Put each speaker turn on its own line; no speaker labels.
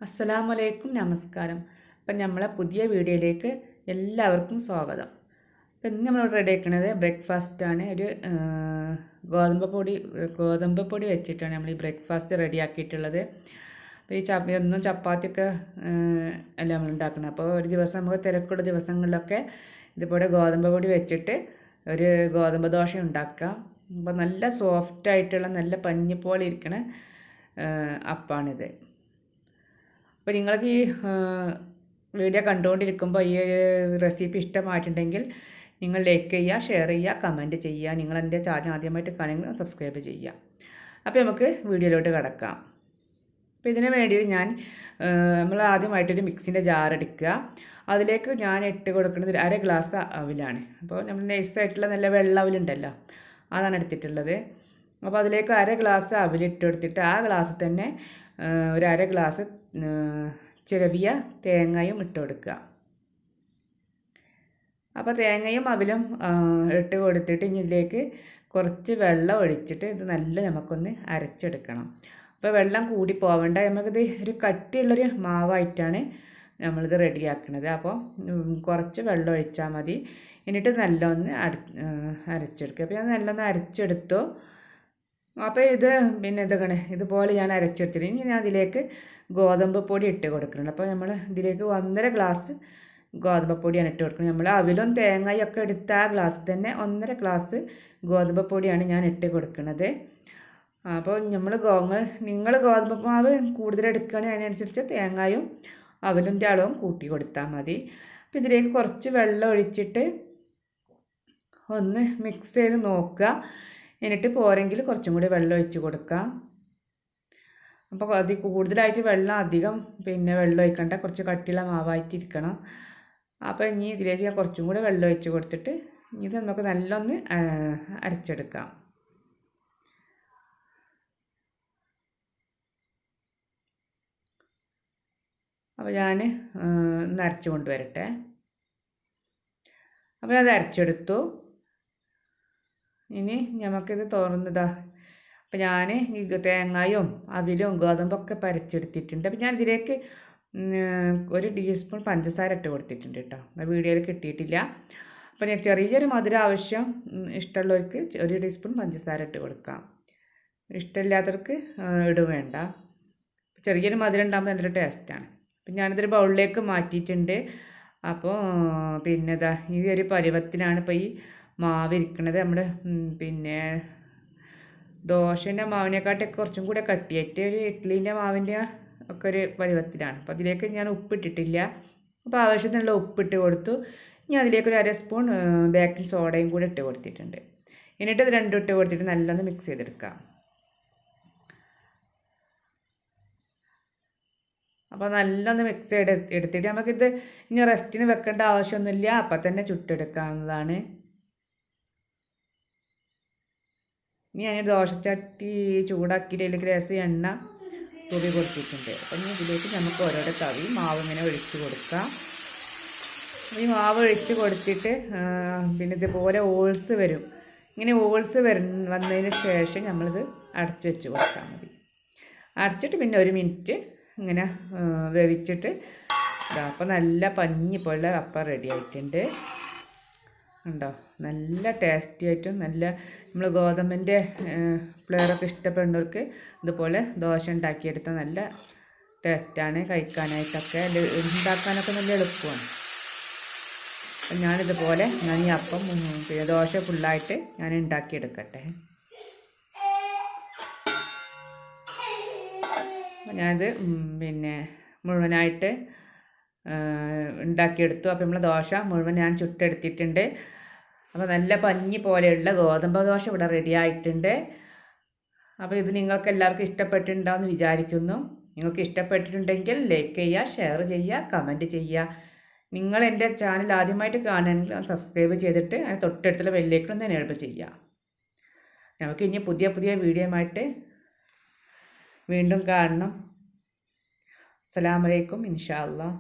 അസ്സലാമലൈക്കും നമസ്കാരം. അപ്പം നമ്മളെ പുതിയ വീഡിയോയിലേക്ക് എല്ലാവർക്കും സ്വാഗതം. അപ്പം ഇന്ന് നമ്മൾ റെഡി ആക്കുന്നത് ബ്രേക്ക്ഫാസ്റ്റാണ്. ഒരു ഗോതമ്പ് പൊടി വെച്ചിട്ടാണ് നമ്മൾ ഈ ബ്രേക്ക്ഫാസ്റ്റ് റെഡി ആക്കിയിട്ടുള്ളത്. അപ്പോൾ ഈ എന്നും ചപ്പാത്തിയൊക്കെ അല്ല നമ്മൾ ഉണ്ടാക്കുന്നത്. അപ്പോൾ ഒരു ദിവസം നമുക്ക് തിരക്കുള്ള ദിവസങ്ങളിലൊക്കെ ഇതുപോലെ ഗോതമ്പ് പൊടി വെച്ചിട്ട് ഒരു ഗോതമ്പ് ദോശ ഉണ്ടാക്കാം. അപ്പോൾ നല്ല സോഫ്റ്റായിട്ടുള്ള നല്ല പഞ്ഞി പോലെ ഇരിക്കണ അപ്പാണിത്. അപ്പോൾ നിങ്ങൾക്ക് ഈ വീഡിയോ കണ്ടുകൊണ്ടിരിക്കുമ്പോൾ ഈ റെസിപ്പി ഇഷ്ടമായിട്ടുണ്ടെങ്കിൽ നിങ്ങൾ ലൈക്ക് ചെയ്യുക, ഷെയർ ചെയ്യുക, കമൻറ്റ് ചെയ്യുക. നിങ്ങൾ എൻ്റെ ചാനൽ ആദ്യമായിട്ട് കാണുമെങ്കിൽ സബ്സ്ക്രൈബ് ചെയ്യുക. അപ്പോൾ നമുക്ക് വീഡിയോയിലോട്ട് കിടക്കാം. അപ്പോൾ ഇതിന് വേണ്ടി നമ്മൾ ആദ്യമായിട്ടൊരു മിക്സിൻ്റെ ജാർ എടുക്കുക. അതിലേക്ക് ഞാൻ ഇട്ട് കൊടുക്കുന്നത് 1/2 ഗ്ലാസ് അവിലാണ്. അപ്പോൾ നമ്മൾ നൈസായിട്ടുള്ള നല്ല വെള്ള അവിലുണ്ടല്ലോ, അതാണ് എടുത്തിട്ടുള്ളത്. അപ്പോൾ അതിലേക്ക് 1/2 ഗ്ലാസ് അവിലിട്ട് കൊടുത്തിട്ട് ആ ഗ്ലാസ് തന്നെ ഒരു 1/2 ഗ്ലാസ് ചിരവിയ തേങ്ങയും ഇട്ട് കൊടുക്കുക. അപ്പോൾ തേങ്ങയും അവിലും ഇട്ട് കൊടുത്തിട്ട് ഇനി ഇതിലേക്ക് കുറച്ച് വെള്ളം ഒഴിച്ചിട്ട് ഇത് നല്ല നമുക്കൊന്ന് അരച്ചെടുക്കണം. അപ്പോൾ വെള്ളം കൂടി പോവേണ്ട, നമുക്കിത് ഒരു കട്ടിയുള്ളൊരു മാവായിട്ടാണ് നമ്മളിത് റെഡിയാക്കുന്നത്. അപ്പോൾ കുറച്ച് വെള്ളം ഒഴിച്ചാൽ മതി. എന്നിട്ട് നല്ലൊന്ന് അരച്ചെടുക്കുക. അപ്പോൾ ഞാൻ നല്ലൊന്ന് അരച്ചെടുത്തു. അപ്പോൾ ഇതുപോലെ ഞാൻ അരച്ചെടുത്തിട്ട് ഇനി ഞാൻ അതിലേക്ക് ഗോതമ്പ് പൊടി ഇട്ട് കൊടുക്കുന്നുണ്ട്. അപ്പോൾ നമ്മൾ ഇതിലേക്ക് 1.5 ഗ്ലാസ് ഗോതമ്പ് പൊടിയാണ് ഇട്ട് കൊടുക്കുന്നത്. നമ്മൾ അവിലും തേങ്ങയും ഒക്കെ എടുത്ത ആ ഗ്ലാസ് തന്നെ 1.5 ഗ്ലാസ് ഗോതമ്പ് പൊടിയാണ് ഞാൻ ഇട്ട് കൊടുക്കുന്നത്. അപ്പോൾ നിങ്ങൾ ഗോതമ്പ് മാവ് കൂടുതൽ എടുക്കുകയാണെങ്കിൽ അതിനനുസരിച്ച് തേങ്ങയും അവിലിൻ്റെ അളവും കൂട്ടി കൊടുത്താൽ മതി. അപ്പോൾ ഇതിലേക്ക് കുറച്ച് വെള്ളം ഒഴിച്ചിട്ട് ഒന്ന് മിക്സ് ചെയ്ത് നോക്കുക. എന്നിട്ട് പോരെങ്കിൽ കുറച്ചും കൂടി വെള്ളം ഒഴിച്ച് കൊടുക്കാം. അപ്പോൾ കൂടുതലായിട്ട് അധികം വെള്ളം ഒഴിക്കണ്ട, കുറച്ച് കട്ടിയുള്ള മാവായിട്ടിരിക്കണം. അപ്പോൾ ഇനി ഇതിലേക്ക് ഞാൻ കുറച്ചും കൂടി വെള്ളം ഒഴിച്ച് കൊടുത്തിട്ട് ഇത് നമുക്ക് നല്ലൊന്ന് അരച്ചെടുക്കാം. അപ്പോൾ ഞാൻ ഒന്ന് അരച്ച് കൊണ്ടുവരട്ടെ. അപ്പോൾ അത് അരച്ചെടുത്തു. ഇനി നമുക്കിത് തുറന്നതാ. അപ്പം ഞാൻ ഈ തേങ്ങയും അവിലും ഗോതമ്പൊക്കെ പരച്ചെടുത്തിട്ടുണ്ട്. അപ്പം ഞാൻ ഇതിലേക്ക് 1 ടീസ്പൂൺ പഞ്ചസാര ഇട്ട് കൊടുത്തിട്ടുണ്ട് കേട്ടോ. വീഡിയോയിൽ കിട്ടിയിട്ടില്ല. അപ്പം ഞാൻ ചെറിയൊരു മധുരം ആവശ്യം ഇഷ്ടമുള്ളവർക്ക് 1 ടീസ്പൂൺ പഞ്ചസാര ഇട്ട് കൊടുക്കാം. ഇഷ്ടമില്ലാത്തവർക്ക് ഇടും വേണ്ട. ചെറിയൊരു മധുരം ഉണ്ടാകുമ്പോൾ നല്ലൊരു ടേസ്റ്റാണ്. അപ്പം ഞാനിതൊരു ബൗളിലേക്ക് മാറ്റിയിട്ടുണ്ട്. അപ്പോൾ ഈ ഒരു പരുവത്തിനാണ് ഇപ്പോൾ ഈ മാവ് ഇരിക്കണത്. നമ്മൾ ദോശൻ്റെ മാവിനെക്കാട്ടൊക്കെ കുറച്ചും കൂടെ കട്ടിയായിട്ട് ഒരു ഇഡ്ഡലീൻ്റെ മാവിൻ്റെ ഒക്കെ ഒരു പരുവത്തിലാണ്. അപ്പോൾ അതിലേക്ക് ഞാൻ ഉപ്പിട്ടിട്ടില്ല. അപ്പോൾ ആവശ്യത്തിനുള്ള ഉപ്പിട്ട് കൊടുത്തു. ഇനി അതിലേക്ക് ഒരു 1/2 സ്പൂൺ ബേക്കിംഗ് സോഡയും കൂടെ ഇട്ട് കൊടുത്തിട്ടുണ്ട്. എന്നിട്ട് ഇത് രണ്ടും ഇട്ട് കൊടുത്തിട്ട് നല്ലൊന്ന് മിക്സ് ചെയ്തെടുക്കാം. അപ്പോൾ നല്ലൊന്ന് മിക്സ് എടുത്തിട്ട് നമുക്കിത് ഇനി റെസ്റ്റിന് വെക്കേണ്ട ആവശ്യമൊന്നുമില്ല, അപ്പം തന്നെ ചുട്ടെടുക്കാവുന്നതാണ്. ഇനി ഞാൻ ദോശച്ചട്ടി ചൂടാക്കിയിട്ട് അതിലേക്ക് ലേശം എണ്ണ തൂവി കൊടുത്തിട്ടുണ്ട്. അപ്പം ഇനി ഇതിലേക്ക് നമുക്ക് ഓരോരോ തവി മാവ് ഇങ്ങനെ ഒഴിച്ച് കൊടുക്കാം. ഈ മാവ് ഒഴിച്ച് കൊടുത്തിട്ട് ഇതുപോലെ ഓൾസ് വരും. ഇങ്ങനെ ഓൾസ് വന്നതിന് ശേഷം നമ്മളിത് അടച്ച് വെച്ച് കൊടുത്താൽ മതി. അടച്ചിട്ട് പിന്നെ 1 മിനിറ്റ് ഇങ്ങനെ വേവിച്ചിട്ട് അപ്പോൾ നല്ല പഞ്ഞി പോലെ അപ്പം റെഡി ആയിട്ടുണ്ട്. ഉണ്ടോ, നല്ല ടേസ്റ്റി ആയിട്ടും നല്ല നമ്മൾ ഗോതമ്പിൻ്റെ ഫ്ലേവറൊക്കെ ഇഷ്ടപ്പെടുന്നവർക്ക് ഇതുപോലെ ദോശ ഉണ്ടാക്കിയെടുത്താൽ നല്ല ടേസ്റ്റാണ്. കഴിക്കാനായിട്ടൊക്കെ ഉണ്ടാക്കാനൊക്കെ നല്ല എളുപ്പമാണ്. അപ്പം ഞാനിതുപോലെ ഈ അപ്പം ദോശ ഫുള്ളായിട്ട് ഞാൻ ഉണ്ടാക്കിയെടുക്കട്ടെ. ഞാനിത് മുഴുവനായിട്ട് ഉണ്ടാക്കിയെടുത്തു. അപ്പോൾ നമ്മൾ ദോശ മുഴുവൻ ഞാൻ ചുട്ടെടുത്തിട്ടുണ്ട്. അപ്പോൾ നല്ല പഞ്ഞി പോലെയുള്ള ഗോതമ്പ് ദോശ ഇവിടെ റെഡി ആയിട്ടുണ്ട്. അപ്പോൾ ഇത് നിങ്ങൾക്ക് എല്ലാവർക്കും ഇഷ്ടപ്പെട്ടിട്ടുണ്ടാവുമെന്ന് വിചാരിക്കുന്നു. നിങ്ങൾക്ക് ഇഷ്ടപ്പെട്ടിട്ടുണ്ടെങ്കിൽ ലൈക്ക് ചെയ്യുക, ഷെയർ ചെയ്യുക, കമൻറ്റ് ചെയ്യുക. നിങ്ങൾ എൻ്റെ ചാനൽ ആദ്യമായിട്ട് കാണുകയാണെങ്കിൽ സബ്സ്ക്രൈബ് ചെയ്തിട്ട് തൊട്ടടുത്തുള്ള ബെല്ലൈക്കൺ ഒന്ന് എനേബിൾ ചെയ്യുക. നമുക്ക് ഇനി പുതിയ വീഡിയോയുമായിട്ട് വീണ്ടും കാണണം. അസ്സലാമു അലൈക്കും. ഇൻഷാ അല്ലാഹ്.